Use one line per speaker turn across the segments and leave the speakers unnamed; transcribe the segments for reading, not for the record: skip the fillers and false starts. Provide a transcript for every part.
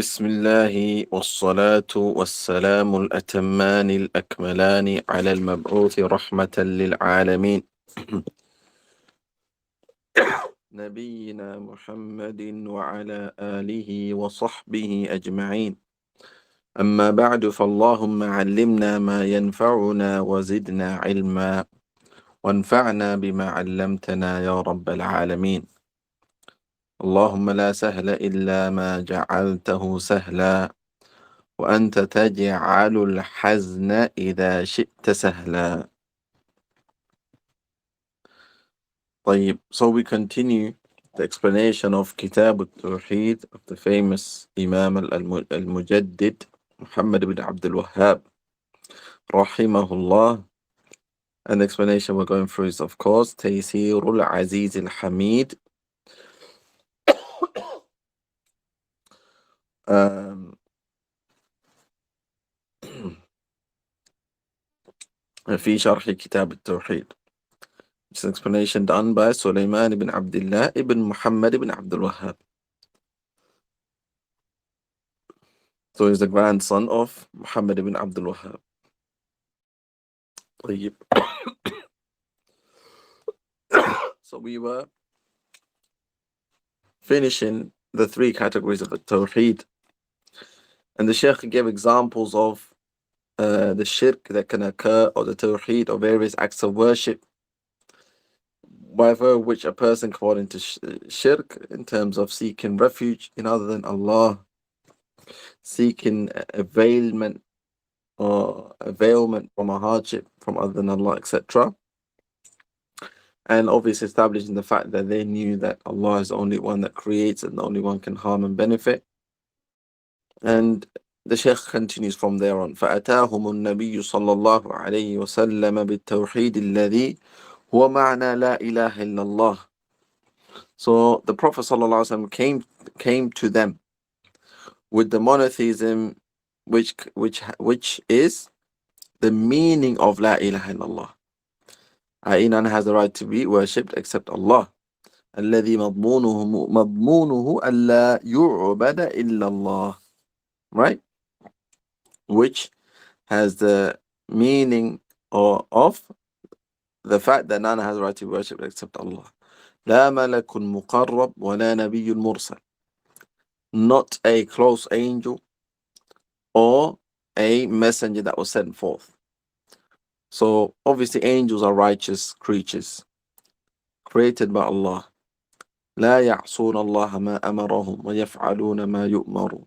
بسم الله والصلاة والسلام الأتمان الأكملان على المبعوث رحمة للعالمين نبينا محمد وعلى آله وصحبه أجمعين. أما بعد، فاللهم علمنا ما ينفعنا وزدنا علما وانفعنا بما علمتنا يا رب العالمين. اللهم لا سهل إلا ما جعلته سهلا وأنت تجعل الحزن إذا شئت سهلا. طيب, so we continue the explanation of Kitab al-Tawheed of the famous Imam al-Mujaddid Muhammad ibn Abdul Wahhab rahimahullah. And the explanation we're going through is, of course, Tayseer Al-Azeez Al-Hameed, في شرح كتاب التوحيد. It's an explanation done by Sulaiman ibn Abdullah ibn Muhammad ibn Abdul Wahhab. So he's the grandson of Muhammad ibn Abdul Wahhab. So we were finishing the three categories of the Tawheed, and the Shaykh gave examples of the shirk that can occur, or the Tawheed, or various acts of worship by which a person can fall into shirk, in terms of seeking refuge in other than Allah, seeking availment from a hardship from other than Allah, etc. And obviously establishing the fact that they knew that Allah is the only one that creates and the only one can harm and benefit. And the Shaykh continues from there on. فَأَتَاهُمُ النَّبِيُّ صَلَّى اللَّهُ عَلَيْهِ وَسَلَّمَ بِالتَّوْحِيدِ الَّذِي هُوَ مَعْنَى لَا إِلَهَ إِلَّا اللَّهِ. So the Prophet ﷺ came to them with the monotheism which is the meaning of La ilaha illallah. i.e., none has the right to be worshipped except Allah. الذي مضمونه ألا يعبد إلا الله. Right? Which has the meaning of the fact that none has the right to be worshipped except Allah. لا ملك مقرب ولا نبي مرسل. Not a close angel or a messenger that was sent forth. So obviously angels are righteous creatures created by Allah. لا يعصون الله ما أمرهم ويفعلون ما يؤمرون.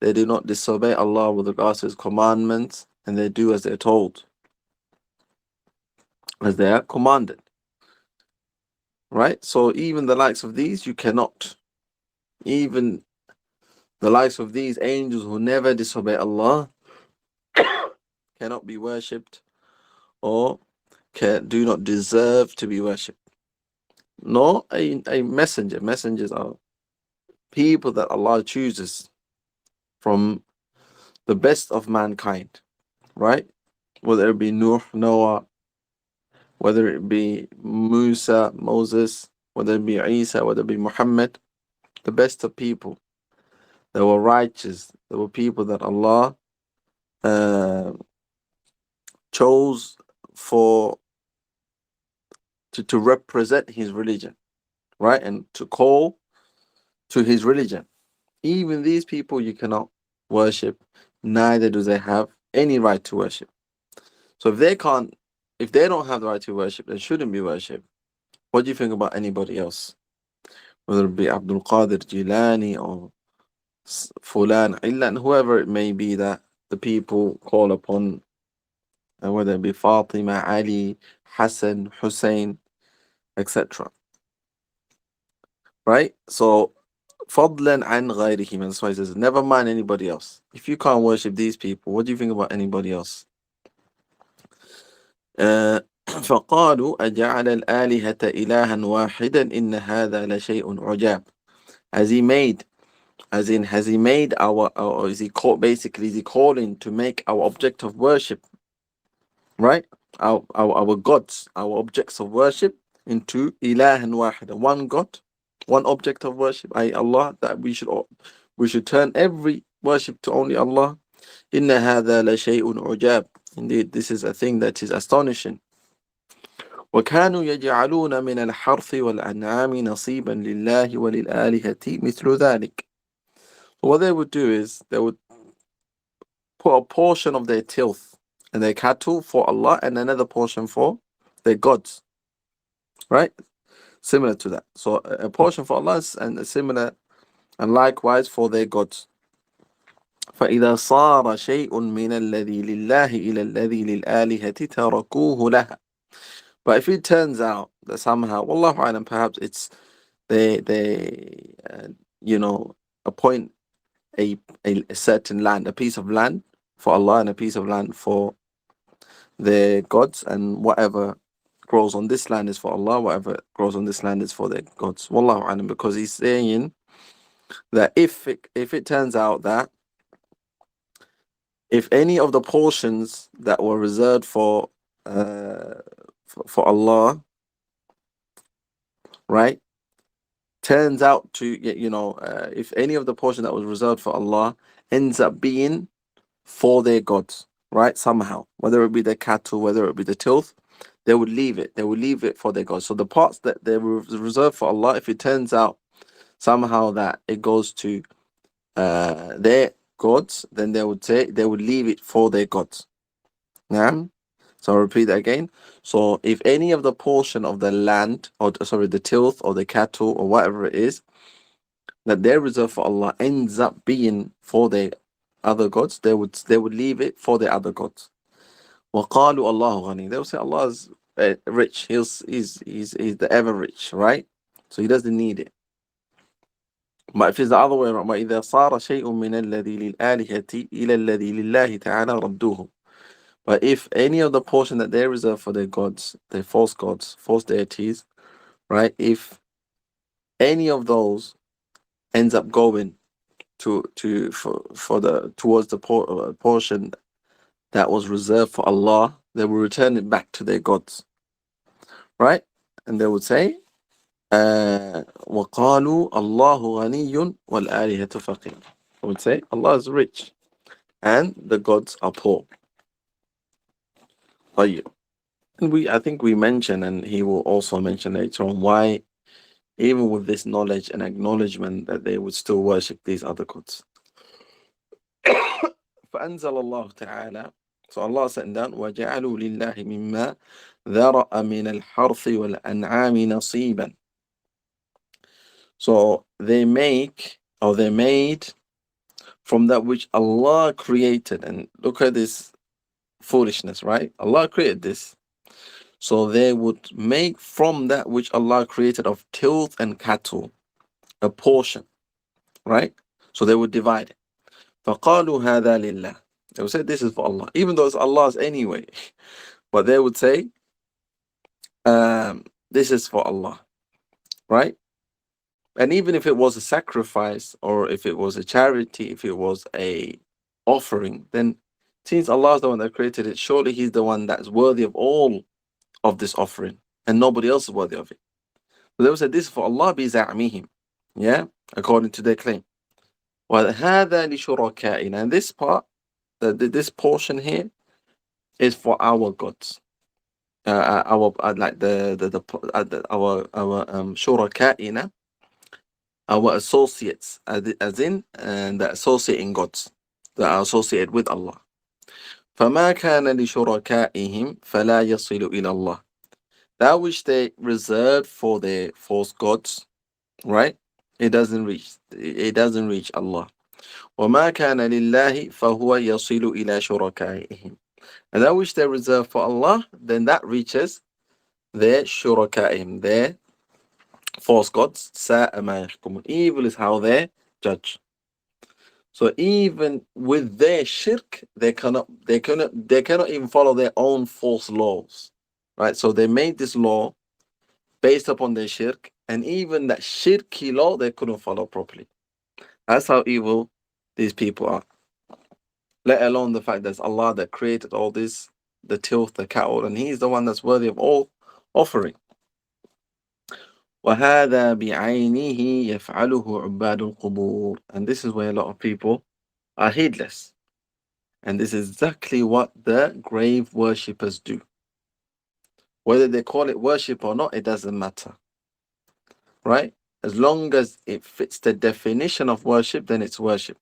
They do not disobey Allah with regards to His commandments, and they do as they're told, as they are commanded. Right? So even the likes of these, you cannot. Even the likes of these angels who never disobey Allah cannot be worshipped, or do not deserve to be worshipped. Nor a messenger. Messengers are people that Allah chooses from the best of mankind, right? Whether it be Noah, whether it be Musa, Moses, whether it be Isa, whether it be Muhammad, the best of people. They were righteous. They were people that Allah chose to represent His religion, right? And to call to His religion. Even these people you cannot worship, neither do they have any right to worship. So if they don't have the right to worship, they shouldn't be worshipped. What do you think about anybody else? Whether it be Abdul Qadir Jilani or Fulan, Illan, whoever it may be that the people call upon, whether it be Fatima, Ali, Hassan, Hussein, etc. Right? So فضلا عن غيرهم, that's why he says never mind anybody else. If you can't worship these people, what do you think about anybody else? فقالوا أجعل الآلهة إلها واحدا إن هذا لشيء عجاب. Has he made our, or is he calling to make our object of worship, right? Our gods, our objects of worship, into ilahan wahida, one God, one object of worship, Allah, that we should We should turn every worship to only Allah. إِنَّ هَذَا لَشَيْءٌ عُجَابٌ. Indeed, this is a thing that is astonishing. وَكَانُوا يَجْعَلُونَ مِنَ الْحَرْثِ وَالْأَنْعَامِ نَصِيبًا لِلَّهِ وَلِلْآلِهَةِ مِثْلُ ذَلِكَ. What they would do is they would put a portion of their tilth and their cattle for Allah and another portion for their gods. Right? Similar to that. So a portion for Allah and a similar and likewise for their gods. فإذا صار شيء من الذي لله إلى الذي للآلهة تركوه لها. But if it turns out that somehow, wallahu alam, perhaps it's they appoint a certain land, a piece of land for Allah and a piece of land for their gods, and whatever grows on this land is for Allah, whatever grows on this land is for their gods. Wallahu alam, because he's saying that if it turns out that if any of the portions that were reserved for Allah, right, turns out to if any of the portion that was reserved for Allah ends up being for their gods, right, somehow, whether it be their cattle, whether it be the tilth, they would leave it for their gods. So the parts that they were reserved for Allah, if it turns out somehow that it goes to their gods, then they would leave it for their gods. Yeah. So I'll repeat that again. So if any of the portion of the land, or sorry, the tilth or the cattle or whatever it is that they're reserved for Allah ends up being for their other gods, they would leave it for their other gods. وَقَالُوا اللَّهُ غَنِيٌّ. They will say Allah is rich. He's the ever rich, right? So he doesn't need it. But if it's the other way around, وَإِذَا صَارَ شَيْءٌ مِنَ الَّذِي لِلْآلِهَةِ إِلَى الَّذِي لِلَّهِ تَعَالَى رَدُّوهُ. But if any of the portion that they reserve for their gods, their false gods, false deities, right? If any of those ends up going towards the portion that was reserved for Allah, they will return it back to their gods, right? And they would say, وَقَالُوا اللَّهُ غَنِيٌّ وَالْآلِهَةُ فَقِيرٌ. They would say, Allah is rich and the gods are poor. And I think we mentioned, and he will also mention later on, why even with this knowledge and acknowledgement that they would still worship these other gods. فأنزل الله تعالى. So Allah said down, وَجَعَلُوا لِلَّهِ مِمَّا ذَرَأَ مِنَ الْحَرْثِ وَالْأَنْعَامِ نَصِيبًا. So they made from that which Allah created. And look at this foolishness, right? Allah created this. So they would make from that which Allah created of tilth and cattle a portion, right? So they would divide it. فَقَالُوا هَذَا لِلَّهِ. They would say this is for Allah, even though it's Allah's anyway. But they would say this is for Allah, right? And even if it was a sacrifice, or if it was a charity, if it was a offering, then since Allah is the one that created it, surely He's the one that's worthy of all of this offering, and nobody else is worthy of it. So they would say this is for Allah بِزَعْمِهِمْ, yeah, according to their claim. وَهَذَا لِشُرَكَائِنَا. And this part, this portion here, is for our gods, our شُرَكَائِنَا, our associates, as in the associating gods that are associated with Allah. فَمَا كَانَ لِشُرَكَائِهِمْ فَلَا يَصِلُ إِلَى اللَّهِ. That which they reserved for their false gods, right? It doesn't reach Allah. وَمَا كَانَ لِلَّهِ فَهُوَ يَصِلُ إِلَى شُرَكَائِهِمْ. And that which they reserve for Allah, then that reaches their شُرَكَائِهِمْ, their false gods. سَاءَ مَا يَحْكُمُونَ. Evil is how they judge. So even with their shirk, they cannot even follow their own false laws, right? So they made this law based upon their shirk, and even that shirky law they couldn't follow properly. That's how evil these people are. Let alone the fact that it's Allah that created all this, the tilth, the cattle, and He's the one that's worthy of all offering. وهذا بعينه يفعله عباد القبور. And this is where a lot of people are heedless. And this is exactly what the grave worshippers do. Whether they call it worship or not, it doesn't matter. Right? As long as it fits the definition of worship, then it's worship.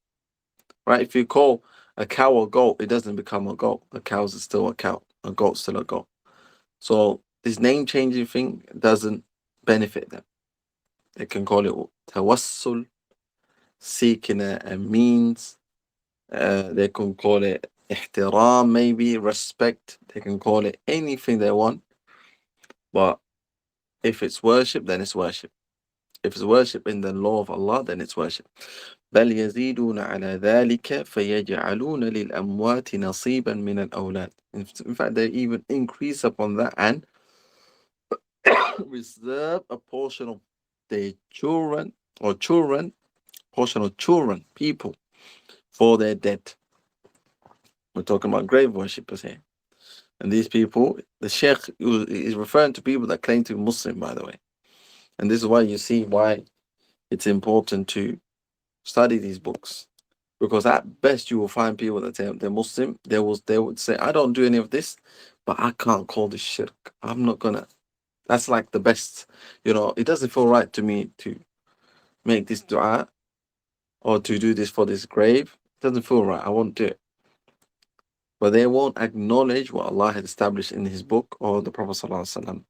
Right? If you call a cow a goat, it doesn't become a goat. A cow is still a cow. A goat's still a goat. So this name changing thing doesn't benefit them. They can call it tawassul, seeking a means. They can call it ihtiram, maybe respect. They can call it anything they want. But if it's worship, then it's worship. If it's worship in the law of Allah, then it's worship. بل يزيدون على ذلك فيجعلون للأموات نصيبا من الأولاد. In fact, they even increase upon that and reserve a portion of their children, portion of children, people, for their dead. We're talking about grave worshippers here. And these people, the Sheikh is referring to people that claim to be Muslim, by the way. And this is why you see why it's important to study these books. Because at best you will find people that say they're Muslim, they would say, I don't do any of this, but I can't call this shirk. I'm not gonna. That's like the best. It doesn't feel right to me to make this dua or to do this for this grave. It doesn't feel right. I won't do it. But they won't acknowledge what Allah had established in His book or the Prophet ﷺ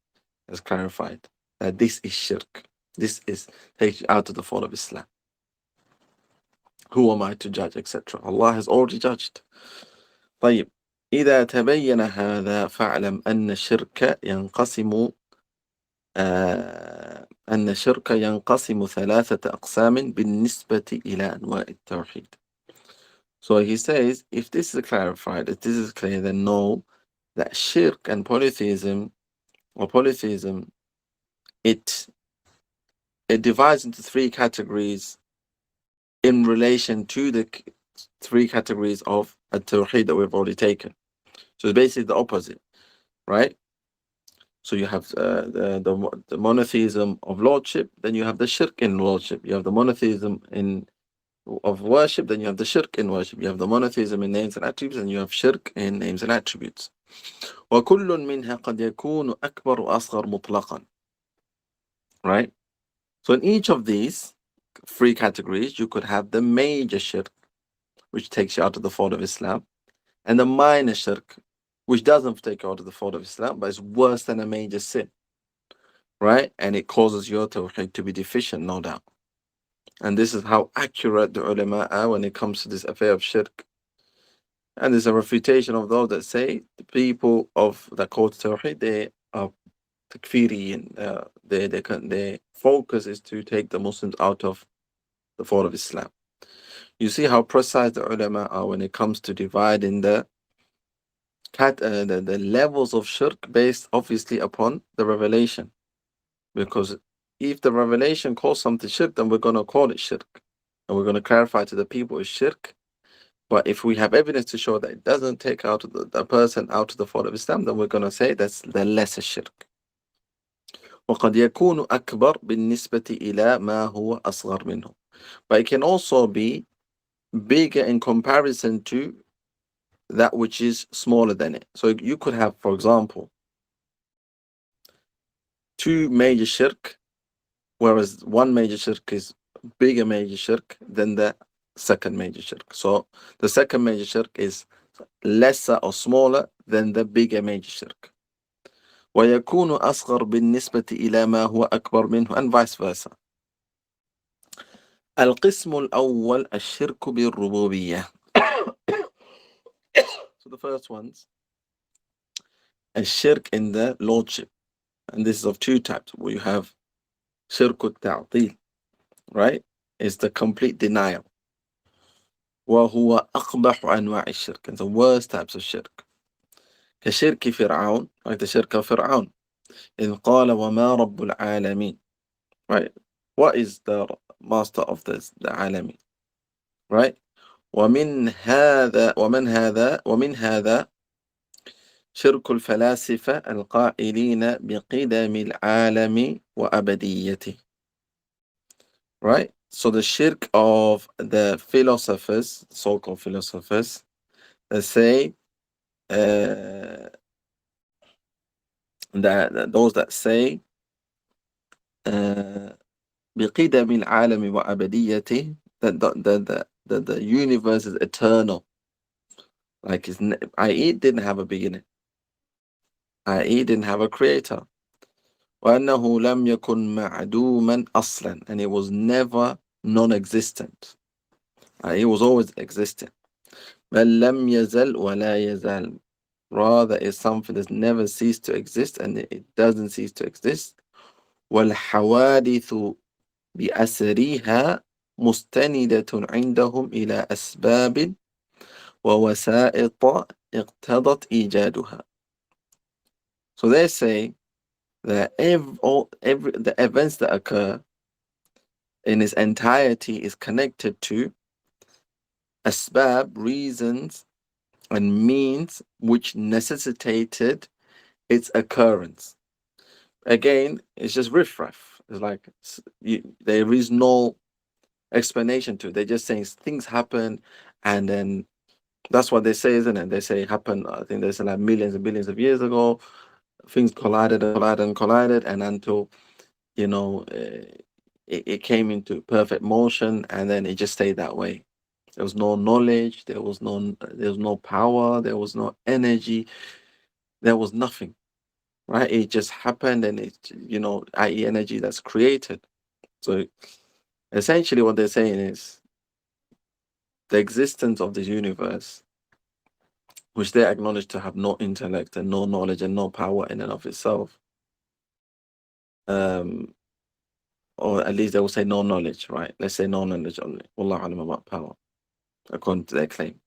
has clarified, that this is shirk. This takes you out of the fold of Islam. Who am I to judge, etc.? Allah has already judged. طيب إذا تبين هذا فاعلم أن الشرك ينقسم ثلاثة أقسام بالنسبة إلى أنواع التوحيد. So he says, if this is clarified, if this is clear, then know that shirk and polytheism, it divides into three categories in relation to the three categories of a tawheed that we've already taken. So it's basically the opposite, right? So you have the monotheism of lordship, then you have the shirk in lordship. You have the monotheism of worship, then you have the shirk in worship. You have the monotheism in names and attributes, and you have shirk in names and attributes. وكل منها قد يكون أكبر وأصغر مطلقا. Right? So in each of these three categories, you could have the major shirk, which takes you out of the fold of Islam, and the minor shirk, which doesn't take you out of the fold of Islam, but is worse than a major sin. Right? And it causes your tawheed to be deficient, no doubt. And this is how accurate the ulama are when it comes to this affair of shirk. And there's a refutation of those that say the people of the called tawheed, they are takfiri, and their focus is to take the Muslims out of the fold of Islam. You see how precise the ulama are when it comes to dividing the levels of shirk based obviously upon the revelation. Because if the revelation calls something shirk, then we're going to call it shirk. And we're going to clarify to the people it's shirk. But if we have evidence to show that it doesn't take out the person out of the fold of Islam, then we're going to say that's the lesser shirk. وقد يكون أكبر بالنسبة إلى ما هو أصغر منه. But it can also be bigger in comparison to that which is smaller than it. So you could have, for example, two major shirk, whereas one major shirk is bigger major shirk than the second major shirk. So the second major shirk is lesser or smaller than the bigger major shirk. ويكون أصغر بالنسبة إلى ما هو أكبر منه, and vice versa. القسم الأول الشرك بالربوبية. So the first one's a shirk in the lordship. And this is of two types. Where you have shirk al-ta'til, right? It's the complete denial. وهو أقبح أنواع الشرك. And the worst types of shirk. كشرك فرعون, like the shirk of فرعون. إذ قال وما رب العالمين. Right? What is the master of the عالمين? Right? ومن هذا شرك الفلاسفة القائلين بقدم العالم وأبديته. Right? So the shirk of the philosophers, so-called philosophers, they say that those that say بقدم العالم وأبديته, that the universe is eternal, like i.e. it didn't have a beginning, i.e. it didn't have a creator. وأنه لم يكن معدوما أصلا, and it was never non-existent, it was always existing. بل لم يزل ولا يزال, rather it's something that's never ceased to exist and it doesn't cease to exist. والحوادث بأسرها مستندة عندهم إلى أسباب ووسائط اقتضت إيجادها. So they say that the events that occur in its entirety is connected to asbab, reasons and means which necessitated its occurrence. Again, it's just riffraff. It's like there is no explanation to it. They're just saying things happen, and then that's what they say, isn't it? They say it happened, I think they say like millions and billions of years ago, things collided and collided and collided, and until, you know, it came into perfect motion, and then it just stayed that way. There was no knowledge, there was no power, there was no energy, there was nothing, right? It just happened, and it, i.e. energy that's created. So essentially what they're saying is the existence of this universe, which they acknowledge to have no intellect and no knowledge and no power in and of itself, or at least they will say no knowledge, right? Let's say no knowledge only. Wallahu alam about power, according to their claim.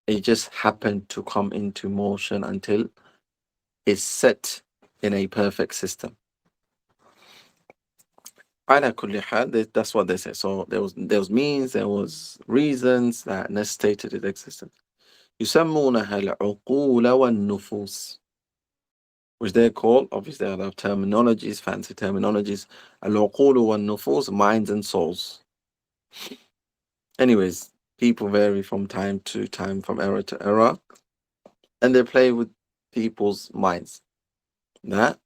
It just happened to come into motion until it's set in a perfect system. That's what they say. So there was means, there was reasons that necessitated its existence. يسمونها العقول والنفوس, which they call, obviously they have terminologies, fancy terminologies. العقول والنفوس, minds and souls. Anyways, people vary from time to time, from era to era, and they play with people's minds. That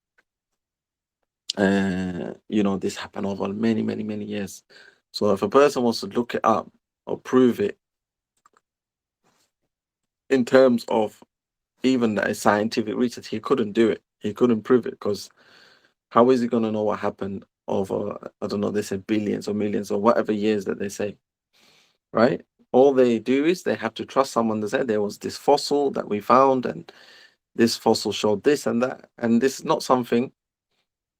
this happened over many, many, many years. So if a person wants to look it up or prove it in terms of even a scientific research, he couldn't do it. He couldn't prove it, because how is he going to know what happened over, I don't know, they say billions or millions or whatever years that they say, right? All they do is they have to trust someone that said there was this fossil that we found, and this fossil showed this and that, and this is not something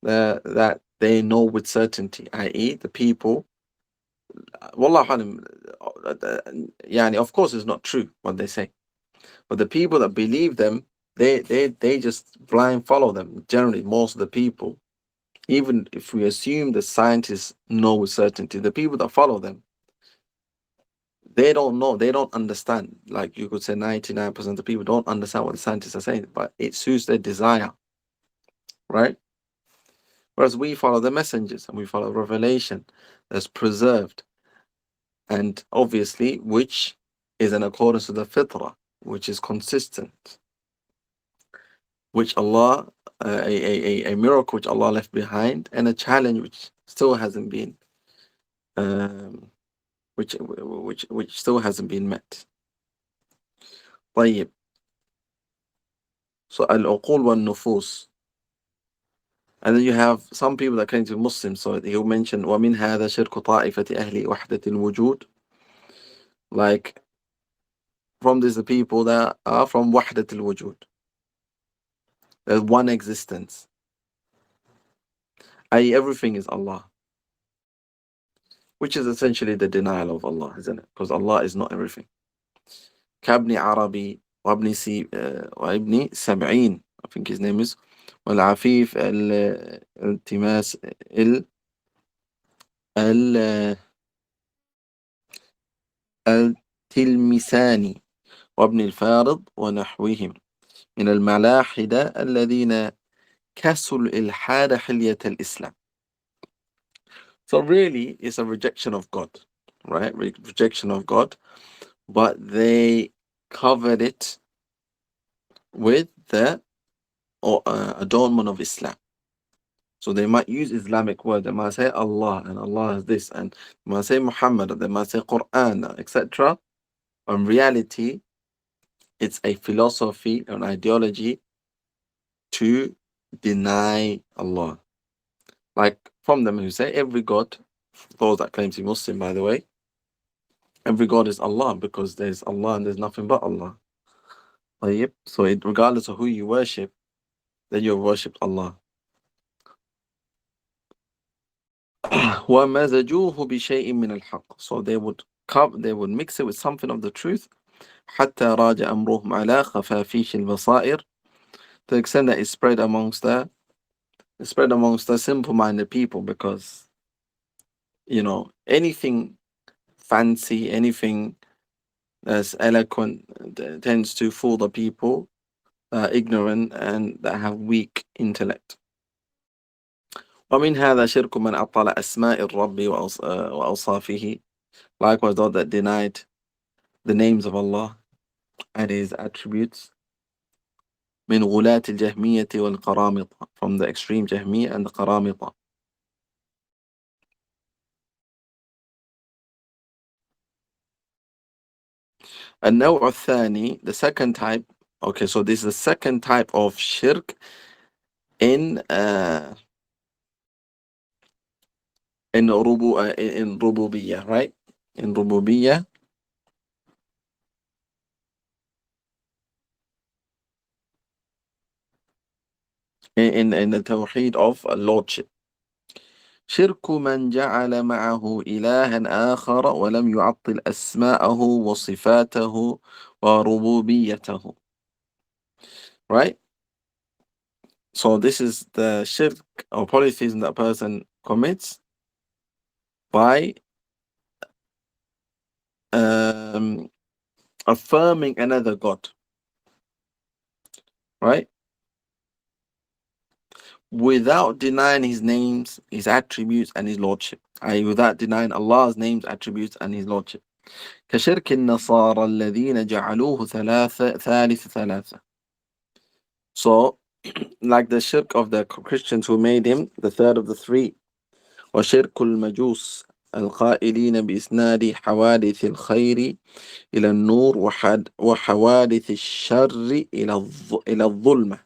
that they know with certainty, i.e. the people, wallahu alam, of course it's not true what they say, but the people that believe them, they just blind follow them. Generally, most of the people, even if we assume the scientists know with certainty, the people that follow them, they don't know, they don't understand. Like you could say 99% of people don't understand what the scientists are saying, but it suits their desire, right? Whereas we follow the messengers and we follow revelation that's preserved, and obviously which is in accordance with the fitrah, which is consistent, which Allah, a miracle which Allah left behind, and a challenge which still hasn't been, which still hasn't been met. طيب. So al-uqul wal-nufus. And then you have some people that claim to be Muslims. So he'll mention وَمِنْ هَذَا شِرْكُ طَائِفَةِ أَهْلِ وَحْدَةِ الْوُجُودِ. Like, from these the people that are from وحدة الوجود. There's one existence. i.e. everything is Allah. Which is essentially the denial of Allah, isn't it? Because Allah is not everything. كابن عربي وابن سبعين, I think his name is, والعفيف التماس التلمساني وابن الفارض ونحوهم من الملاحدة الذين كسوا الإلحاد حلية الإسلام. So really, it's a rejection of God, right? Rejection of God, but they covered it with the adornment of Islam. So they might use Islamic words. They might say Allah, and Allah is this, and they might say Muhammad, and they might say Quran, etc. In reality, it's a philosophy, an ideology to deny Allah. Like from them who say every God, those that claim to be Muslim, by the way, every God is Allah because there's Allah and there's nothing but Allah. So regardless of who you worship, then you worship Allah. وَمَزَجُوهُ بِشَيْءٍ مِّنَ الْحَقِّ. So they would mix it with something of the truth. حَتَّى رَاجَ أَمْرُهُمْ عَلَى خَفَافِيشِ الْبَصَائِرِ. To the extent that it spread amongst the simple-minded people, because anything fancy, anything that's eloquent tends to fool the people ignorant and that have weak intellect. ومن هذا شرك من أبطل أسماء الرب وأوصافه. Likewise, those that denied the names of Allah and His attributes. من غلاة الجهمية والقرامطة. From the extreme Jahmiyyah and the Qaramita. النوع الثاني, the second type. Okay, so this is the second type of shirk in rububiyyah, right? In rububiyyah. In the tawheed of lordship. شرك من جعل معه إلها آخر ولم يعطل أسماءه وصفاته وربوبيته. Right? So this is the shirk or polytheism that a person commits by affirming another God. Right? Without denying His names, His attributes, and His lordship. i.e. without denying Allah's names, attributes, and His lordship. كشرك النصارى الذين جعلوه ثالث ثلاثة. So, like the shirk of the Christians who made Him the third of the three. وشرك المجوس القائلين بإسناد حوادث الخير إلى النور وحوادث الشر إلى الظلمة.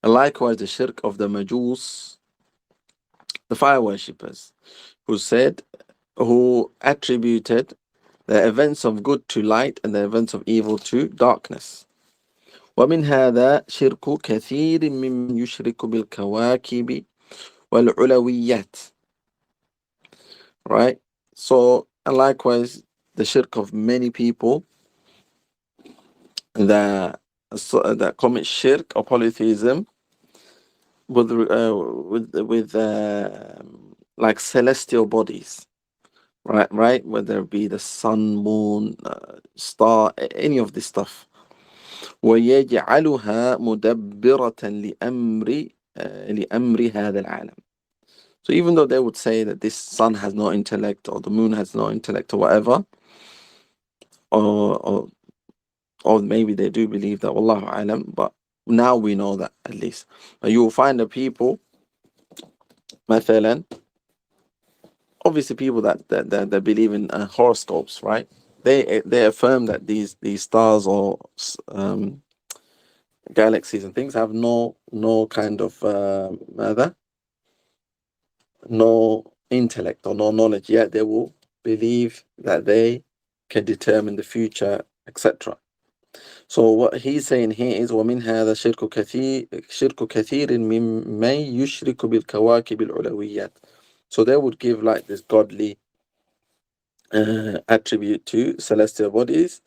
And likewise the shirk of the Majus, the fire worshippers, who attributed the events of good to light and the events of evil to darkness. ومن هذا شرك كثير ممن يشرك بالكواكب والعلويات. Right? So, and likewise the shirk of many people that commit shirk or polytheism with like celestial bodies. Right? Whether it be the sun, moon, star, any of this stuff. ويجعلها مدبرة لأمر هذا العالم. So even though they would say that this sun has no intellect or the moon has no intellect or whatever, or maybe they do believe that, Wallahu alam, but now we know that at least. But you will find the people, مثلا, obviously people that believe in horoscopes, right? They affirm that these stars or galaxies and things have no kind of no intellect or no knowledge, yet they will believe that they can determine the future, etc. So what he's saying here is ومن هذا شرك كثير ممن يشرك بالكواكب العلويات. So they would give like this godly attribute to celestial bodies.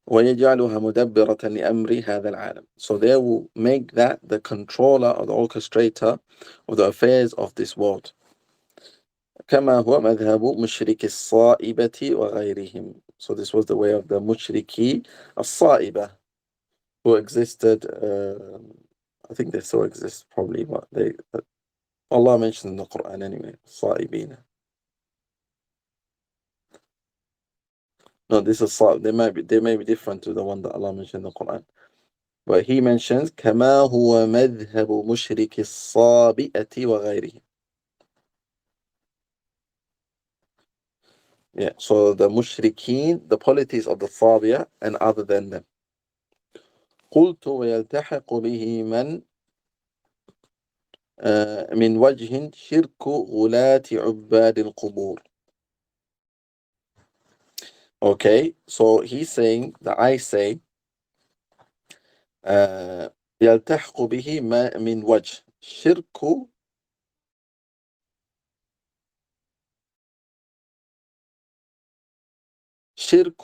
ويجعلها مدبرة لأمر هذا العالم. So they will make that the controller or the orchestrator of the affairs of this world. كما هو مذهب مشرك الصائبة وغيرهم. So this was the way of the mushriki as-sa'iba, who existed. I think they still exist probably, but Allah mentioned in the Quran anyway. Sa'ibina. No, this is they may be different to the one that Allah mentioned in the Quran. But he mentions كما هو مذهب مشرك الصابئة وغيره. Yeah, so the mushrikeen, the polities of the Sabiya and other than them. قلت ويلتحق به من وجه شرك غلاة عباد القبور. Okay, so he's saying that I say يلتحق به من وجه شرك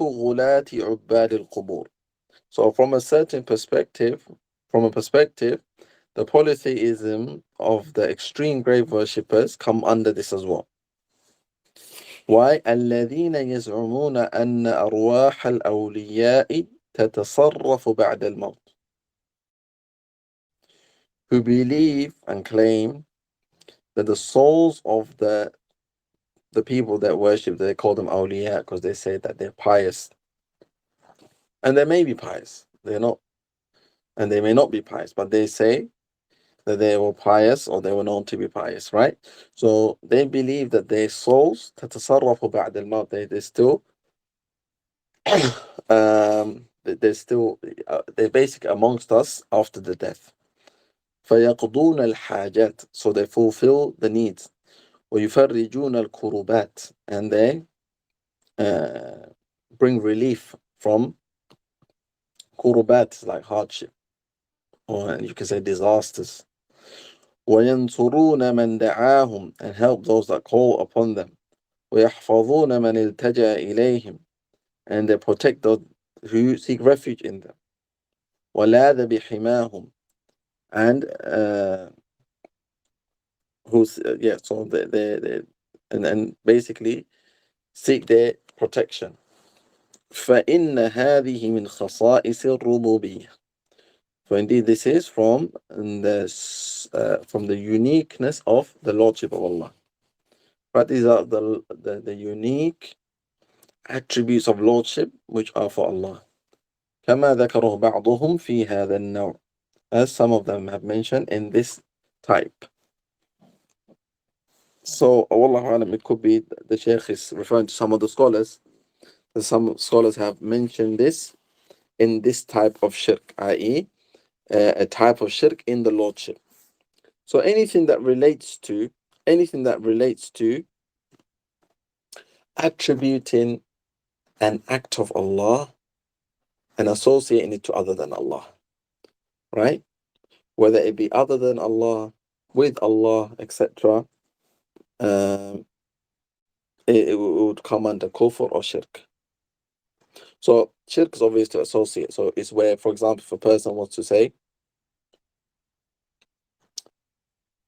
غلاة عباد القبور. So from a certain perspective, the polytheism of the extreme grave worshippers come under this as well. Why? الذين يزعمون أن أرواح الأولياء تتصرف بعد الموت. Who believe and claim that the souls of the people that worship, they call them awliya because they say that they're pious. And they may be pious. They're not. And they may not be pious, but they say that they were pious or they were known to be pious, right? So they believe that their souls تتصرف بعد الموت. They're still they're basically amongst us after the death. فيقضون الحاجات, so they fulfill the needs. ويفرجون الكروبات, and they bring relief from kurubat, like hardship, or you can say disasters. وينصرون من دعاهم, and help those that call upon them. ويحفظون من التجأ إليهم, and they protect those who seek refuge in them. ولاذ بحماهم, and so they and basically seek their protection. فإن هذه من خصائص الربوبية. So indeed, this is from the uniqueness of the Lordship of Allah. Right, these are the unique attributes of Lordship which are for Allah. كما ذكره بعضهم في هذا النوع, as some of them have mentioned in this type. So, Wallahu alam, it could be the Shaykh is referring to some of the scholars. Some scholars have mentioned this in this type of shirk, i.e., a type of shirk in the Lordship. So anything that relates to attributing an act of Allah and associating it to other than Allah, right? Whether it be other than Allah, with Allah, etc., it would come under kufr or shirk. So shirk is obvious to associate. So it's where, for example, if a person wants to say,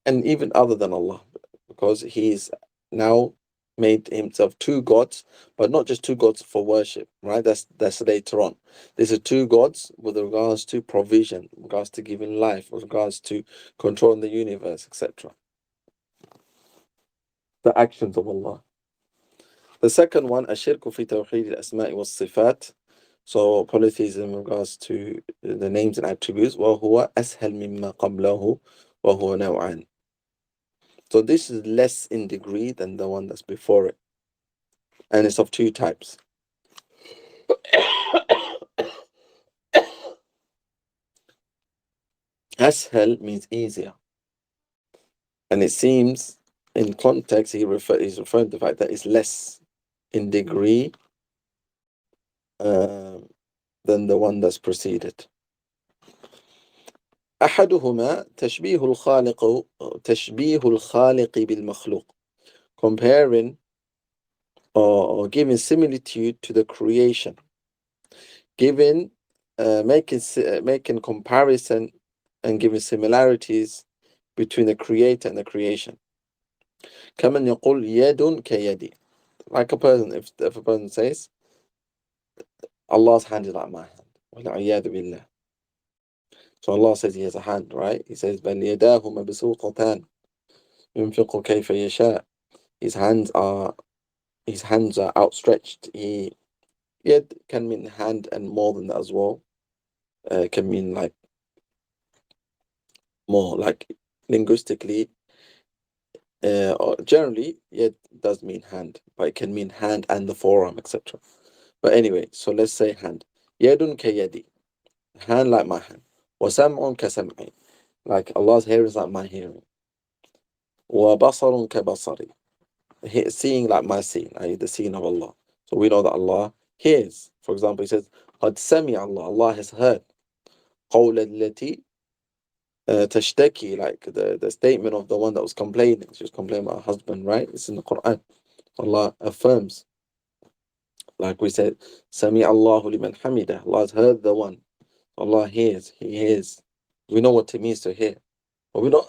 and even other than Allah, because he's now made himself two gods, but not just two gods for worship, right? That's later on. These are two gods with regards to provision, with regards to giving life, with regards to controlling the universe, etc. The actions of Allah. The second one, ashirku fi tawheed al-asma'i was-sifat. So polytheism in regards to the names and attributes. وَهُوَ أَسْهَلْ مِمَّا قَبْلَهُ وَهُوَ نَوْعًا. So this is less in degree than the one that's before it. And it's of two types. Ashal means easier. And it seems in context he's referring to the fact that it's less in degree than the one that's preceded. أحدهما تشبيه الخالق بالمخلوق, comparing or giving similitude to the creation, making comparison and giving similarities between the creator and the creation. كمن يقول يد كيدي, like a person, if a person says Allah's hand is like my hand. وَالْعِيَاذُ بِاللَّهِ. So Allah says He has a hand, right? He says, بَلْ يَدَاهُ مَبْسُوطَتَانِ يُنْفِقُ كَيْفَ يَشَاءُ. His hands are outstretched. Yad can mean hand and more than that as well. Can mean like more, like linguistically. Or generally, yad does mean hand, but it can mean hand and the forearm, etc. But anyway, so let's say hand. Yadun ka yadi, hand like my hand. وَسَمْعٌ كَسَمْعِ, like Allah's hearing is like my hearing. وَبَصَرٌ كَبَصَرِ, seeing like my seeing, i.e. the seeing of Allah. So we know that Allah hears. For example, He says, قَدْ سَمِعَ Allah, Allah has heard. قَوْلَ الَّتِي تَشْتَكِي, like the statement of the one that was complaining. She was complaining about her husband, right? It's in the Quran. Allah affirms. Like we said, Sami Allahu liman hamidah. Allah has heard the one. Allah hears. He hears. We know what it means to hear. But we don't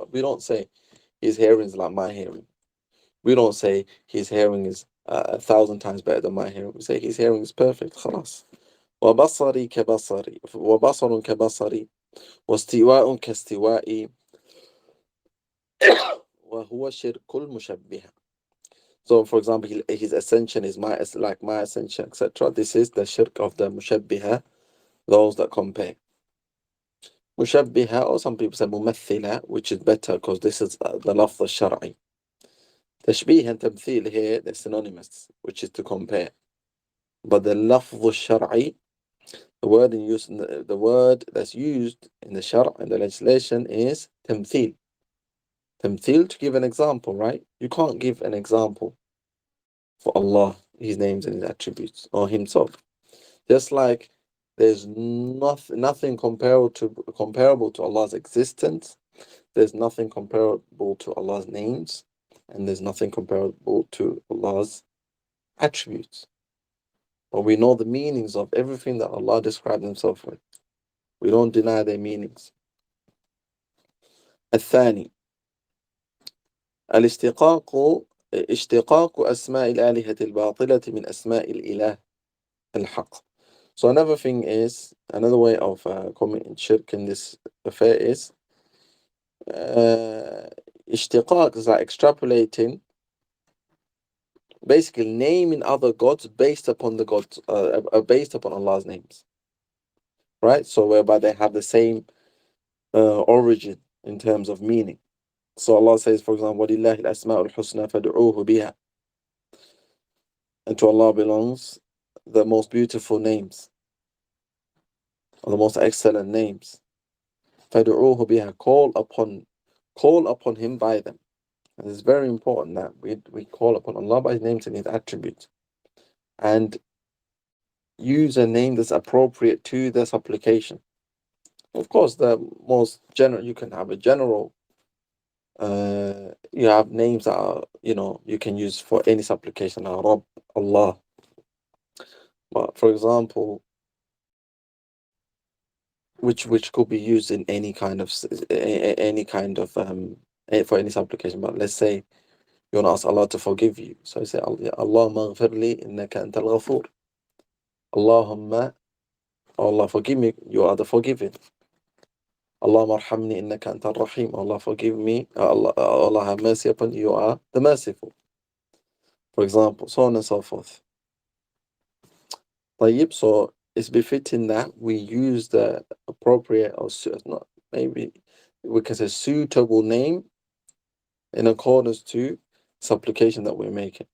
we don't say His hearing is like my hearing. We don't say His hearing is 1,000 times better than my hearing. We say His hearing is perfect. خلاص. وبصري كبصري وبصر كبصري واستواء كاستوائي وهو شرك المشبهة. So, for example, his ascension is like my ascension, etc. This is the shirk of the mushabbiha, those that compare. Mushabbiha, or some people say mumathila, which is better because this is the lafz al-shar'i. Tashbih and tamthil here, they're synonymous, which is to compare. But the lafz al-shar'i, the word that's used in the shar' and the legislation is tamthil. Tamthil, to give an example, right? You can't give an example for Allah, His names and His attributes, or Himself. Just like there's nothing comparable to Allah's existence, there's nothing comparable to Allah's names, and there's nothing comparable to Allah's attributes. But we know the meanings of everything that Allah described Himself with. We don't deny their meanings. الثاني اشتقاق أسماء الآلهة الباطلة من أسماء الإله الحق. So another way of committing shirk in this affair is ishtiqaq, is like extrapolating, basically naming other gods based upon the gods, based upon Allah's names, right? So whereby they have the same origin in terms of meaning. So Allah says, for example, وَلِلَّهِ الْأَسْمَاءُ الْحُسْنَى فَادْعُوهُ بِهَا, and to Allah belongs the most beautiful names, or the most excellent names. فَادْعُوهُ بِهَا, call upon Him by them. And it's very important that we call upon Allah by His names and His attributes, and use a name that's appropriate to the supplication. Of course, the most general, you can have a general, you have names that are, you can use for any supplication, Rabb, Allah. But for example, which could be used in any kind of for any supplication. But let's say you want to ask Allah to forgive you, so you say, Allahumma ghfir li innaka antal ghafur. Allahumma, Allah forgive me, you are the forgiving. Allahumma arhamni innaka antal rahim. Allah forgive me, Allah have mercy upon you, you are the merciful. For example, so on and so forth. So it's befitting that we use the appropriate, or maybe we can say suitable name in accordance to supplication that we're making.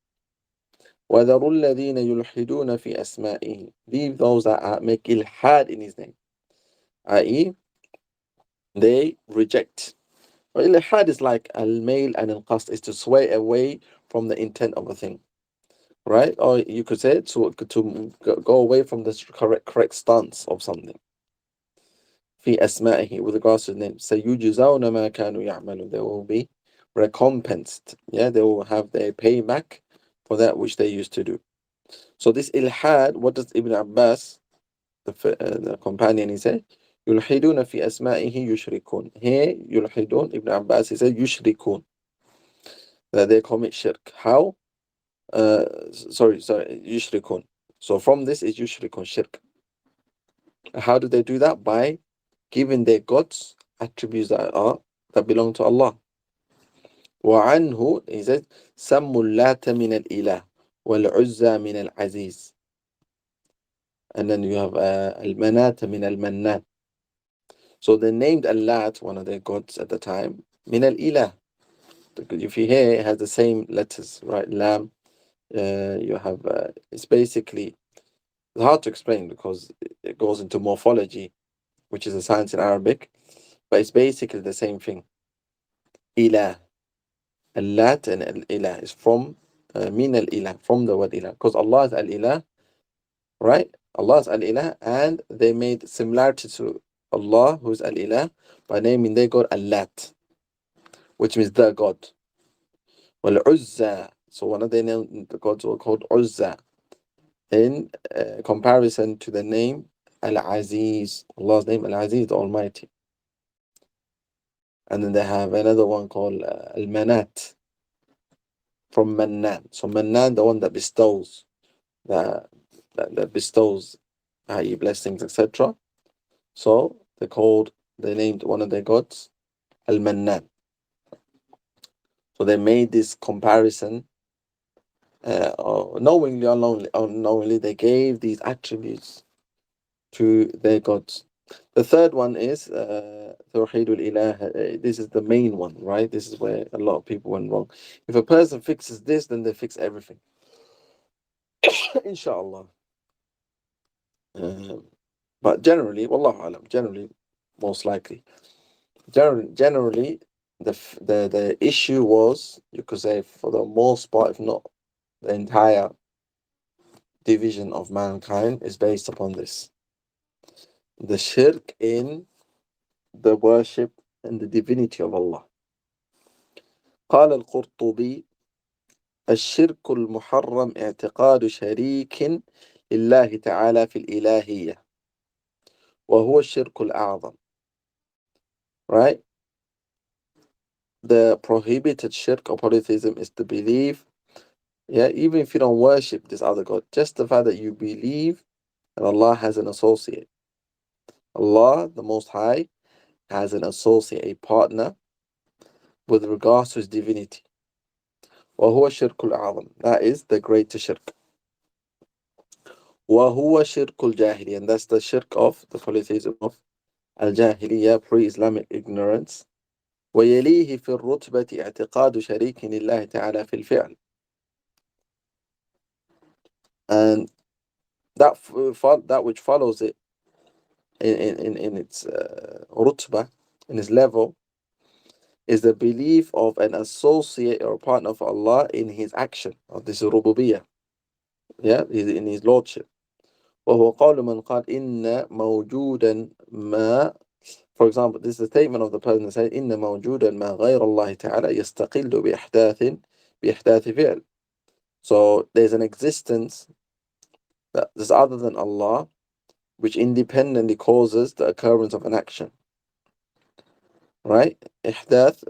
وَذَرُوا الَّذِينَ يُلْحِدُونَ فِي أَسْمَائِهِ, leave those that make ilhad in His name, i.e. they reject. Ilhad is like al-mail and al-qasd, is to sway away from the intent of a thing, right? Or you could say to go away from the correct stance of something. في أسمائه, with regards to His name. سَيُجْزَوْنَ مَا كَانُوا يَعْمَلُونَ, they will be recompensed. Yeah, they will have their payback for that which they used to do. So this ilhad, what does Ibn Abbas, the companion, he said, يلحدون في أسمائه يشركون. Here, يلحدون, Ibn Abbas, he said, يشركون, that they commit shirk. How? Sorry, يشركون. So from this is yushrikun shirk. How do they do that? By giving their gods attributes that belong to Allah. وعنه, he says, سموا اللات من الإله والعزى من العزيز. And then you have المنات من المنان. So they named Al-Lat, one of their gods at the time, من الإله. If you hear, it has the same letters, right? Lam. You have, it's basically, it's hard to explain because it goes into morphology, which is a science in Arabic, but it's basically the same thing. Ilah. Al-Lat and Al-Ilah is from min al-Ilah, from the word Ilah, because Allah is Al-Ilah, right? Allah is Al-Ilah, and they made similarity to Allah, who is Al-Ilah, by naming their God Al-Lat, which means the God. Wal-Uzza, so one of their names, the gods were called Uzza, in comparison to the name Al-Azeez, Allah's name Al-Azeez, the Almighty. And then they have another one called Al-Manat, from Mannan. So Mannan, the one that bestows, that bestows blessings, etc. So they named one of their gods Al-Mannan. So they made this comparison, knowingly or unknowingly, they gave these attributes to their gods. The third one is Tawheedul Ilah. This is the main one, right? This is where a lot of people went wrong. If a person fixes this, then they fix everything. Inshallah. But generally, Wallahu alam, generally, most likely. Generally, the issue was, you could say, for the most part, if not the entire division of mankind, is based upon this. The shirk in the worship and the divinity of Allah. قال القرطبي الشرك المحرم اعتقاد شريك لله تعالى في الإلهية وهو الشرك الأعظم. Right? The prohibited shirk or polytheism is to believe, even if you don't worship this other God, just the fact that you believe that Allah has an associate. Allah, the Most High, has an associate, a partner, with regards to His divinity. وهو الشرك الأعظم. That is the greater shirk. وهو شرك الجاهلية, and that's the shirk of the polytheism of Al-Jahiliyyah, pre-Islamic ignorance. ويليه في الرتبة اعتقاد شريك لله تعالى في الفعل. And that which follows it in its rutbah, in its level, is the belief of an associate or partner of Allah in His action, of this rububiyyah, in His lordship. وهو قول من قال إن موجودا ما. For example, this is a statement of the person that said إن موجودا ما غير الله تعالى يستقل بإحداث فعل. So there's an existence that is other than Allah, which independently causes the occurrence of an action. Right? إحداث,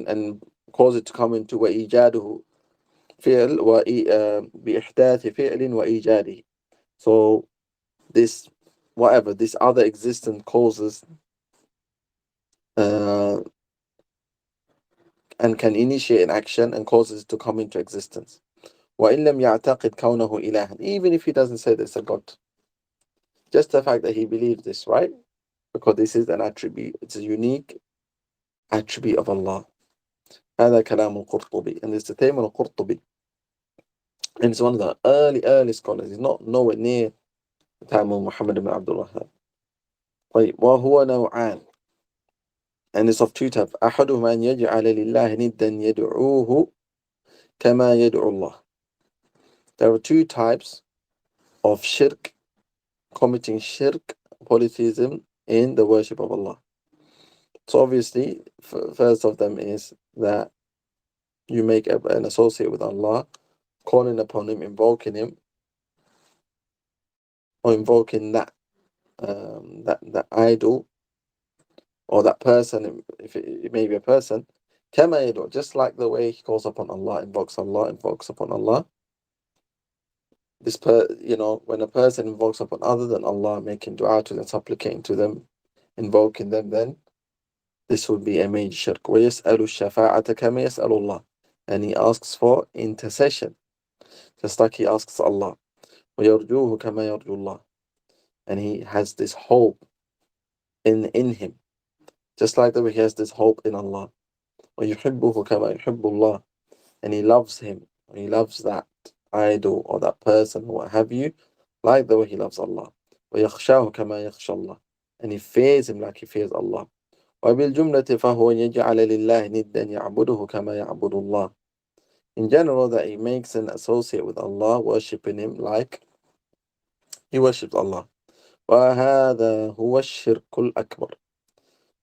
and cause it to come into وإيجاده فعل بإحداث فعل وإيجاده. So this other existence causes and can initiate an action and causes it to come into existence. وإن لم يعتقد كونه إلها, even if he doesn't say there's a God, just the fact that he believes this, right? Because this is an attribute, it's a unique attribute of Allah. هذا كلام القرطبي, and it's the statement of Qurtubi, and it's one of the early scholars. He's not nowhere near the time of Muhammad ibn Abdul Wahhab. طيب وهو نوعان, and it's of two types. أحدهما أن يجعل لله ندا يدعوه كما يدعو الله. There are two types of shirk, committing shirk, polytheism, in the worship of Allah. So obviously, first of them is that you make an associate with Allah, calling upon Him, invoking Him, or invoking that idol, or that person, if it may be a person, كما يدعو, just like the way he calls upon Allah, invokes upon Allah. when a person invokes upon other than Allah, making dua to them, supplicating to them, invoking them, then this would be a major shirk. وَيَسْأَلُ الشَّفَاعَةَ كَمَا يَسْأَلُ اللَّهِ, and he asks for intercession, just like he asks Allah. وَيَرْجُوهُ كَمَا يَرْجُو اللَّهِ, and he has this hope in him, just like that he has this hope in Allah. وَيُحِبُّهُ كَمَا يُحِبُّ اللَّهِ, and he loves him, he loves that idol or that person or what have you, like the way he loves Allah. وَيَخْشَاهُ كَمَا يَخْشَى اللَّهِ, and he fears him like he fears Allah. وَبِالْجُمْلَةِ فَهُوَ يَجْعَلَ لِلَّهِ نِدًّا يَعْبُدُهُ كَمَا يَعْبُدُ اللَّهِ. In general, that he makes an associate with Allah, worshipping him like he worships Allah. وَهَذَا هُوَ الشِّرْكُ الْأَكْبَرُ.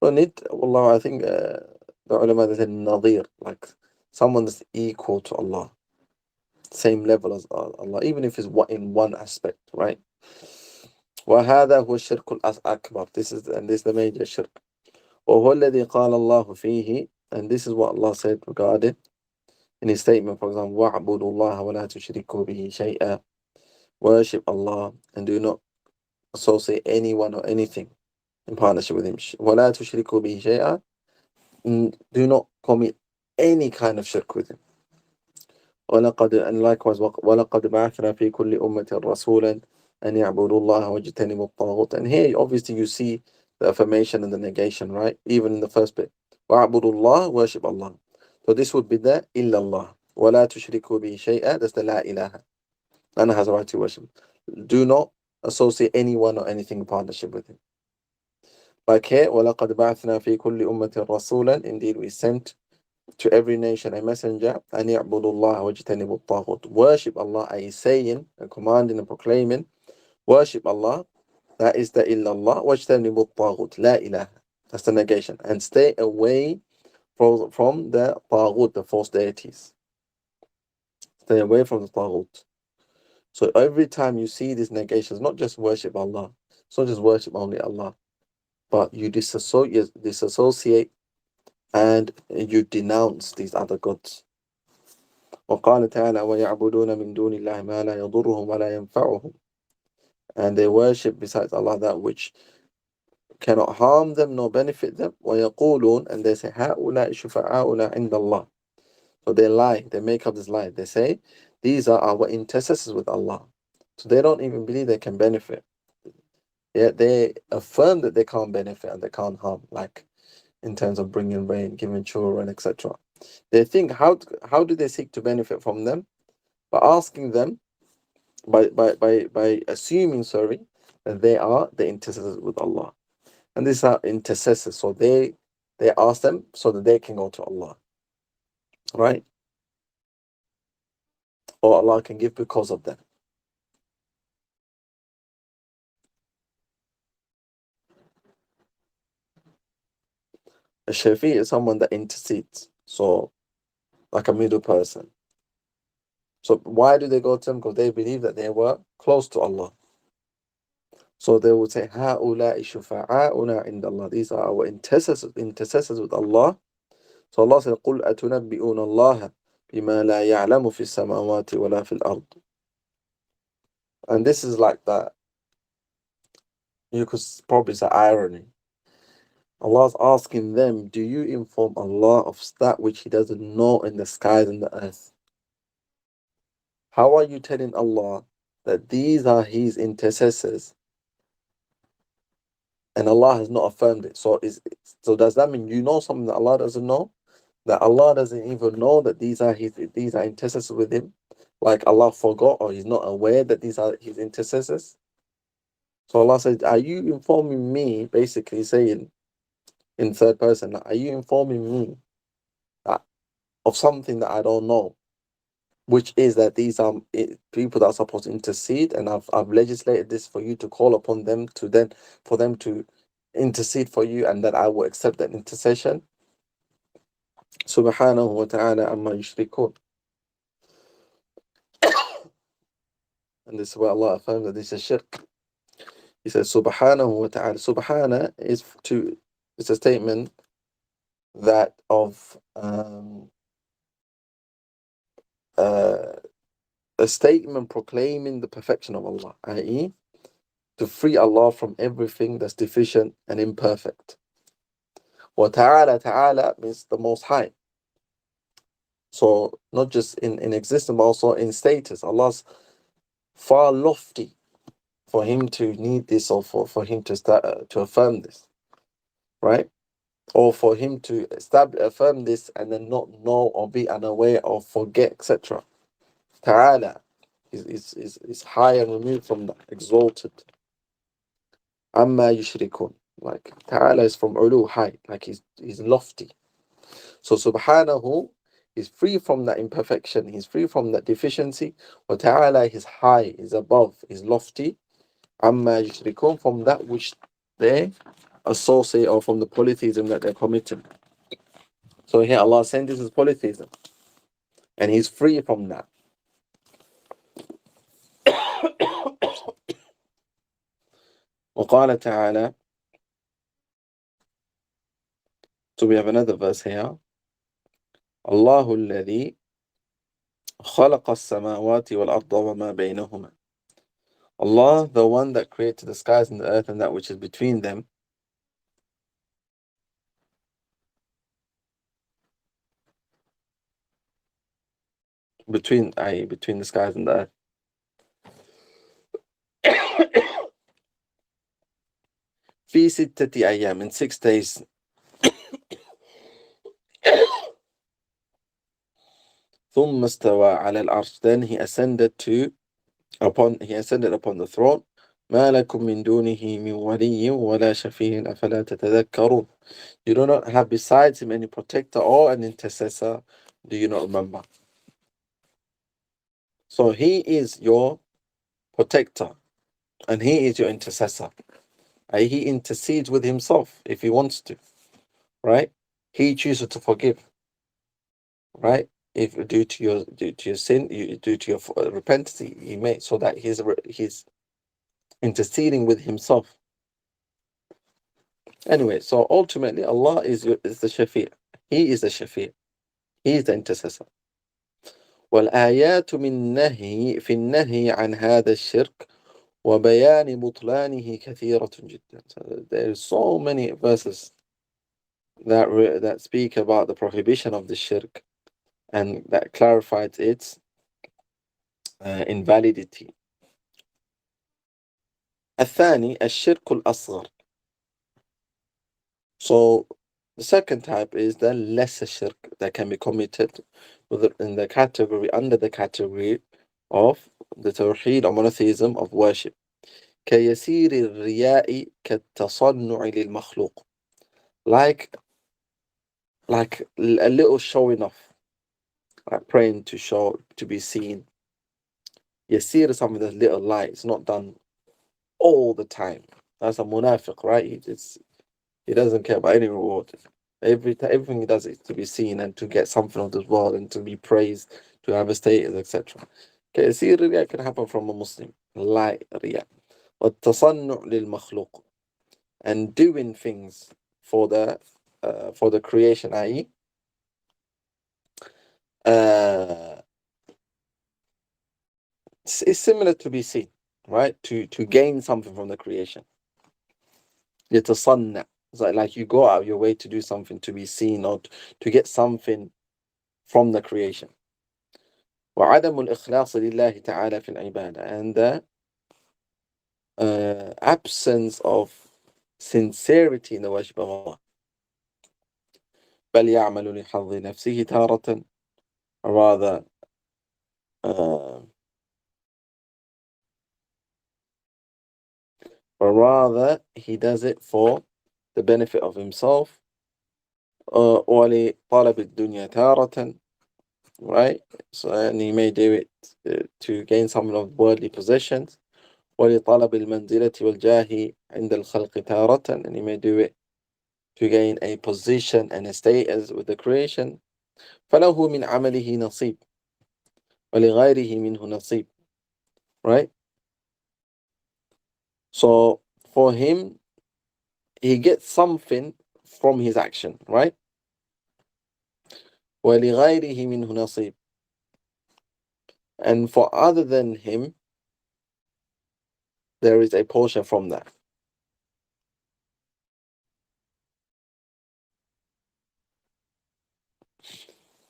So I think the ulama, they said nadir, like someone that's equal to Allah, same level as Allah, even if it's in one aspect, right? وَهَذَا هُوَ الشِّرْكُ الْأَكْبَرُ. This is the major shirk. وَهُوَ الَّذِي قَالَ اللَّهُ فِيهِ, and this is what Allah said regarding in his statement, for example, وَاعْبُدُوا اللَّهَ وَلَا تُشْرِكُوا بِهِ شَيْئًا, worship Allah and do not associate anyone or anything in partnership with him. وَلَا تُشْرِكُوا بِهِ شَيْئًا, do not commit any kind of shirk with him. and likewise, وَلَقَدْ بَعَثْنَا فِي كُلِّ أُمَّةٍ رَسُولًا أَنْ يَعْبُدُوا اللَّهَ وَاجْتَنِبُوا الطَّاغُوتَ. And here, obviously, you see the affirmation and the negation, right? Even in the first bit. وَاعْبُدُوا اللَّهَ, worship Allah. So this would be the إِلَّا اللَّهِ. وَلَا تُشْرِكُوا بِهِ شَيْئًا, that's the لَا إِلَهَ. None has a right to worship. Do not associate anyone or anything in partnership with him. Like here, وَلَقَدْ بَعَثْنَا فِي كُلِّ أُمَّةٍ رَسُولًا, indeed we sent to every nation a messenger, أَنْ يَعْبُدُوا اللَّهَ وَاجْتَنِبُوا الطَّاغُوتَ. Worship Allah, i.e. saying and commanding and proclaiming, worship Allah, that is the illallah, وَاجْتَنِبُوا الطَّاغُوتَ, la ilaha, that's the negation, and stay away from the taghut, the false deities. Stay away from the taghut. So every time you see these negations, not just worship Allah, it's not just worship only Allah, but you disassociate and you denounce these other gods. وقال تعالى ويعبدون من دون الله ما لا يضرهم ولا ينفعهم, and they worship besides Allah that which cannot harm them nor benefit them. ويقولون, and they say هؤلاء شفعاؤنا عند الله. So they lie, they make up this lie. They say these are our intercessors with Allah. So they don't even believe they can benefit. Yet they affirm that they can't benefit and they can't harm, like in terms of bringing rain, giving children, etc. They think, how do they seek to benefit from them? By asking them, by assuming, that they are the intercessors with Allah. And these are intercessors, so they ask them so that they can go to Allah, right? Or Allah can give because of them. A Shafi is someone that intercedes, so like a middle person. So why do they go to them? Because they believe that they were close to Allah. So they would say, هَؤُلَاءِ شُفَعَاؤُنَا عِنْدَ اللَّهِ. These are our intercessors with Allah. So Allah said, قُلْ أَتُنَبِّئُونَ اللَّهَ بِمَا لَا يَعْلَمُ فِي السَّمَاوَاتِ وَلَا فِي الْأَرْضِ. And this is like that. You could probably say irony. Allah's asking them, do you inform Allah of that which He doesn't know in the skies and the earth? How are you telling Allah that these are His intercessors and Allah has not affirmed it? So does that mean you know something that Allah doesn't know? That Allah doesn't even know that these are intercessors with Him? Like Allah forgot or He's not aware that these are His intercessors? So Allah said, are you informing me, basically saying in third person, are you informing me of something that I don't know? Which is that these are people that are supposed to intercede, and I've legislated this for you to call upon them for them to intercede for you, and that I will accept that intercession. Subhanahu wa ta'ala amma yushrikun. And this is where Allah affirms that this is shirk. He says Subhanahu wa ta'ala. Subhana it's a statement that of a statement proclaiming the perfection of Allah, i.e., to free Allah from everything that's deficient and imperfect. Wa ta'ala, ta'ala means the Most High. So not just in existence, but also in status. Allah's far lofty for him to need this, or for him to start to affirm this, right? Or for him to affirm this and then not know or be unaware or forget, etc. Ta'ala is high and removed from that, exalted. Amma yushrikun. Like Ta'ala is from ulu, high, like he's lofty. So subhanahu is free from that imperfection, he's free from that deficiency. Wa Ta'ala is high, is above, is lofty. Amma yushrikun, from that which they associate, or from the polytheism that they're committing. So here Allah is saying this is polytheism, and he's free from that. وقال تعالى, so we have another verse here. الله الذي خلق السماوات والأرض وما بينهما. Allah, the one that created the skies and the earth and that which is between them. Between the skies and the earth. في ستة أيام, in 6 days. ثم استوى على العرش, then he ascended upon the throne. ما لكم من دونه من ولي ولا شفيع أفلا تتذكرون. You do not have besides him any protector or an intercessor. Do you not remember? So he is your protector and he is your intercessor. He intercedes with himself if he wants to, right? He chooses to forgive, right? If due to your sin, due to your repentance, he made so that he's interceding with himself. Anyway, so ultimately Allah is the Shafi'. He is the Shafi'. He is the intercessor. والآيات من نهي في النهي عن هذا الشرك وبيان بطلانه كثيرة جدا. So there are so many verses that speak about the prohibition of the shirk and that clarified its invalidity. الثاني الشرك الأصغر. So the second type is the lesser shirk that can be committed under the category of the tawheed or monotheism of worship. كيسير الرياء كالتصنع للمخلوق. Like a little showing off, like praying to be seen. Yasir is something that's little light. It's not done all the time. That's a munafiq, right? He doesn't care about any reward. Everything he does is to be seen and to get something of this world and to be praised, to have a status, etc. Okay, see, riya can happen from a Muslim. Light riya. والتصنع للمخلوق, and doing things for the creation, i.e. It's similar to be seen, right? To gain something from the creation. يتصنع. It's like you go out of your way to do something to be seen or to get something from the creation. وعدم الإخلاص لله تعالى في العبادة, and the absence of sincerity in the worship of Allah. بل يعمل لحظ نفسه تارة, or rather he does it for the benefit of himself. ولطلب الدنيا تارة, right? So, and he may do it to gain some of worldly possessions. ولطلب المنزلة والجاه عند الخلق تارة, and he may do it to gain a position and a status with the creation. فله من عمله نصيب ولغيره منه نصيب, right? So for him, he gets something from his action, right? ولغيره منه نصيب, And for other than him, there is a portion from that.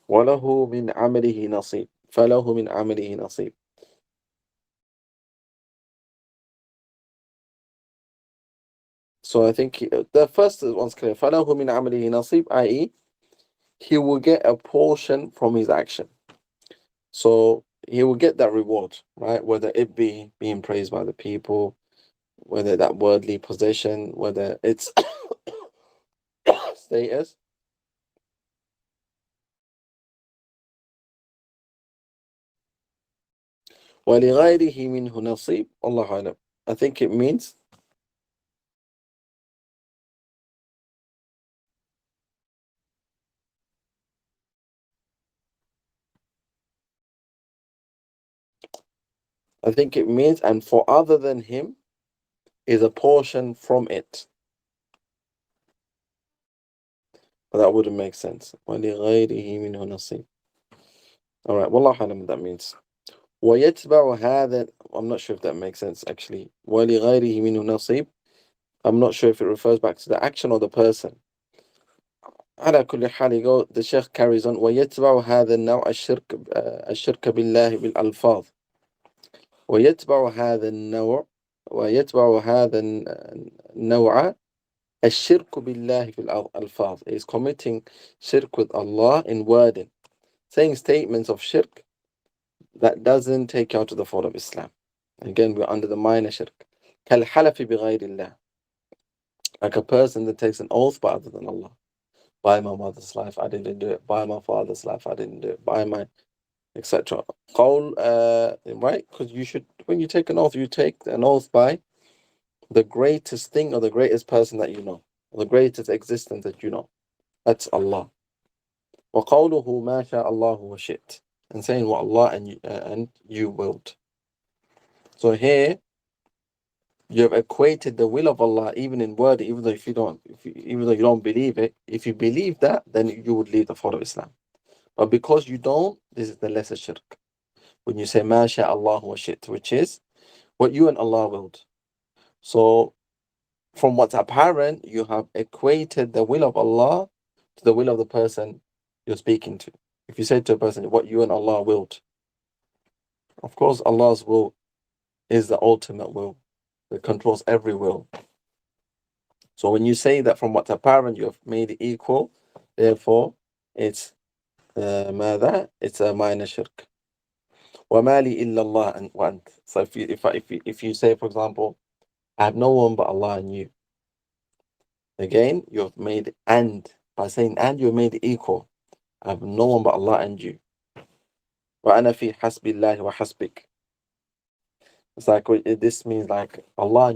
وَلَهُ مِنْ عَمَلِهِ نَصِيب. فَلَهُ مِنْ عَمَلِهِ نَصِيب. So I think the first one's clear. فَلَهُ مِنْ عَمَلِهِ نَصِيب, i.e., he will get a portion from his action. So he will get that reward, right? Whether it be being praised by the people, whether that worldly possession, whether it's status. وَلِغَيْرِهِ مِنْهُ نَصِيب. Allah أعلم. I think it means and for other than him is a portion from it. But that wouldn't make sense. وَلِغَيْرِهِ مِنْهُ نَصِيب. All right, Wallahu alam what that means. وَيَتْبَعُ هَذَا. I'm not sure if that makes sense actually. وَلِغَيْرِهِ مِنْهُ نَصِيب. I'm not sure if it refers back to the action or the person. على كل حال, the Sheikh carries on. وَيَتْبَعُ هَذَا النَّوْعَ الشِّرْكَ بِاللَّهِ بِالْأَلْفَاظِ. ويتبع هذا النوع الشرك بالله في الألفاظ, is committing shirk with Allah in wording, saying statements of shirk that doesn't take you out of the fold of Islam. Again, we're under the minor shirk. كالحلف بغير الله, like a person that takes an oath by other than Allah. By my mother's life, I didn't do it. By my father's life, I didn't do it. By my etc. Right? Because you should, when you take an oath, you take an oath by the greatest thing or the greatest person that you know, or the greatest existence that you know. That's Allah. وَقَوْلُهُ مَا شَاءَ اللَّهُ وَشِئْتَ, and saying what Allah and you willed. So here, you have equated the will of Allah even in word, even though even though you don't believe it. If you believe that, then you would leave the fold of Islam. But because you don't, this is the lesser shirk. When you say مَا شَاءَ اللَّهُ وَشِئْتَ, which is what you and Allah willed. So from what's apparent, you have equated the will of Allah to the will of the person you're speaking to. If you say to a person what you and Allah willed, of course Allah's will is the ultimate will that controls every will. So when you say that from what's apparent, you have made it equal, therefore it's it's a minor shirk. وَمَا لِي إِلَّا اللَّهُ وَأَنْتَ. So if you say, for example, I have no one but Allah and you, again, you have made and, by saying and, you have made it equal. I have no one but Allah and you. وَأَنَا فِي حَسْبِ اللَّهِ وَحَسْبِكَ. It's like, this means like Allah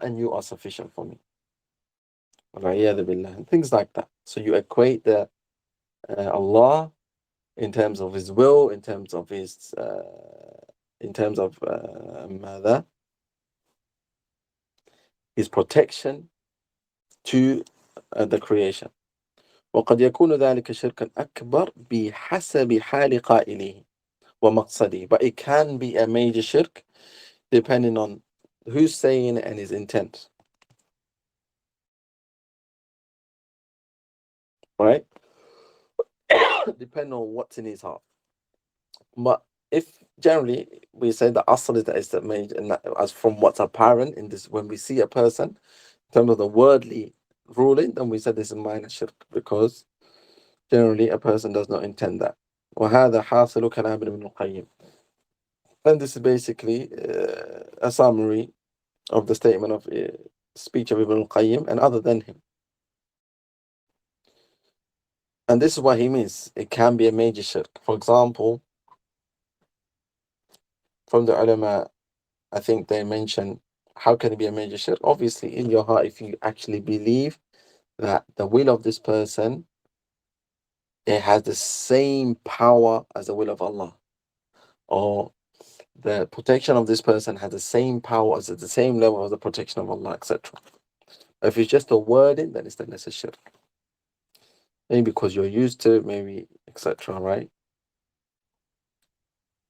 and you are sufficient for me. And things like that. So you equate the Allah in terms of his will, in terms of his his protection to the creation. وقد يكون ذلك شركا أكبر بحسب حال قائله ومقصده. But it can be a major shirk depending on who's saying it and his intent. Right? Depending on what's in his heart. But if generally we say the asl is that made, and that, as from what's apparent in this, when we see a person in terms of the worldly ruling, then we say this is minor shirk, because generally a person does not intend that. وهذا حاصل كلام ابن القيم. And this is basically a summary of the statement of speech of Ibn al-Qayyim and other than him. And this is what he means. It can be a major shirk. For example, from the ulama, I think they mention, how can it be a major shirk? Obviously, in your heart, if you actually believe that the will of this person, it has the same power as the will of Allah, or the protection of this person has the same power as the same level of the protection of Allah, etc. If it's just a wording, then it's the lesser shirk. Maybe because you're used to, maybe etc. Right?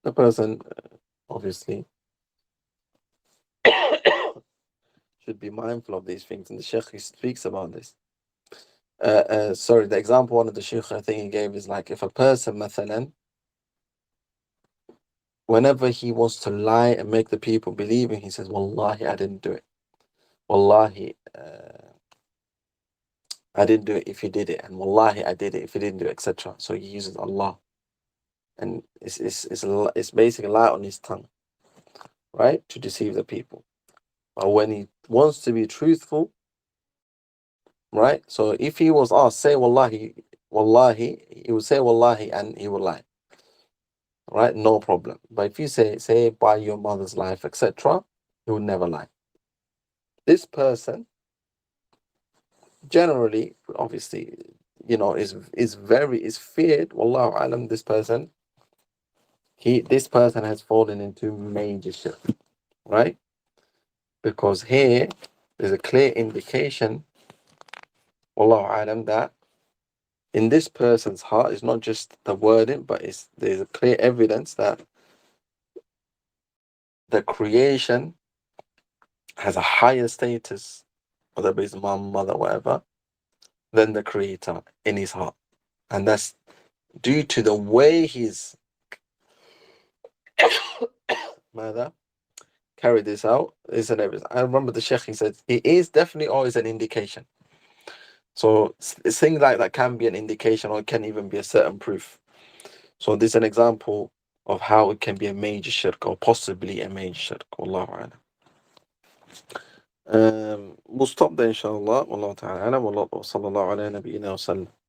the person obviously should be mindful of these things, and the Sheikh speaks about this. Sorry, the example one of the Sheikh I think he gave is like if a person, mathalan, whenever he wants to lie and make the people believe him, he says, Wallahi, I didn't do it. Wallahi, I didn't do it if you did it, and Wallahi, I did it if you didn't do it, etc. So he uses Allah, and it's basically a lie on his tongue, right, to deceive the people. But when he wants to be truthful, right, so if he was asked, say Wallahi, Wallahi, he would say Wallahi and he would lie, right, no problem. But if you say by your mother's life, etc., he would never lie. This person generally, obviously, is feared. Wallahu alam, this person has fallen into major shirk, right? Because here there's a clear indication, wallahu alam, that in this person's heart it's not just the wording, but there's a clear evidence that the creation has a higher status, whether it's mom, mother, whatever, than the creator in his heart. And that's due to the way he's mother carry this out. Is an evidence. I remember the Sheikh, he said it is definitely always an indication. So things like that can be an indication, or it can even be a certain proof. So this is an example of how it can be a major shirk, or possibly a major shirk. Wallahu a'lam. We'll stop there inshallah. Wallahu ta'ala a'lam. Wa sallallahu ala nabiyyina wa sallam.